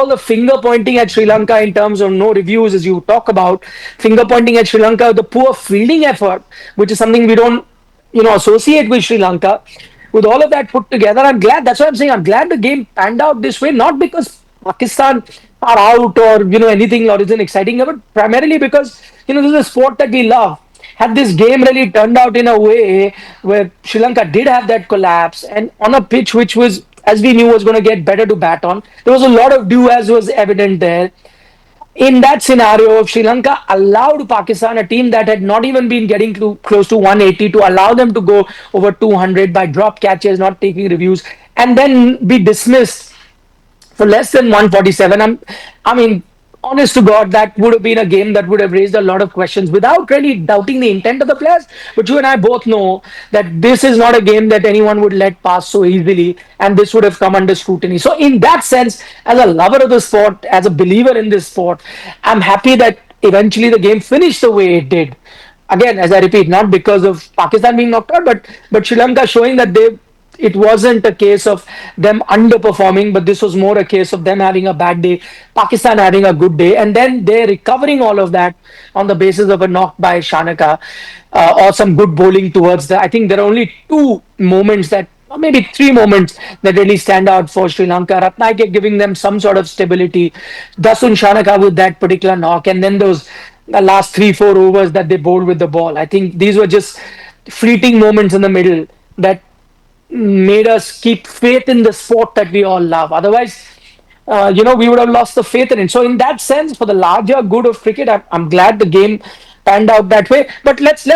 the finger pointing at Sri Lanka in terms of no reviews, as you talk about, finger pointing at Sri Lanka, the poor fielding effort, which is something we don't, associate with Sri Lanka. With all of that put together, I'm glad. That's what I'm saying. I'm glad the game panned out this way, not because Pakistan are out or anything or isn't exciting, but primarily because this is a sport that we love. Had this game really turned out in a way where Sri Lanka did have that collapse and on a pitch which was, as we knew, was going to get better to bat on, there was a lot of do as was evident there. In that scenario, if Sri Lanka allowed Pakistan, a team that had not even been getting close to 180, to allow them to go over 200 by drop catches, not taking reviews, and then be dismissed for less than 147. I mean, honest to God, that would have been a game that would have raised a lot of questions without really doubting the intent of the players. But you and I both know that this is not a game that anyone would let pass so easily, and this would have come under scrutiny. So, in that sense, as a lover of the sport, as a believer in this sport, I'm happy that eventually the game finished the way it did. Again, as I repeat, not because of Pakistan being knocked out, but Sri Lanka showing that it wasn't a case of them underperforming, but this was more a case of them having a bad day, Pakistan having a good day, and then they're recovering all of that on the basis of a knock by Shanaka or some good bowling towards the. I think there are only two moments that, or maybe three moments that really stand out for Sri Lanka. Ratnayake giving them some sort of stability, Dasun Shanaka with that particular knock, and then those the last 3-4 overs that they bowled with the ball. I think these were just fleeting moments in the middle that made us keep faith in the sport that we all love. Otherwise, we would have lost the faith in it. So, in that sense, for the larger good of cricket, I'm glad the game panned out that way. But let's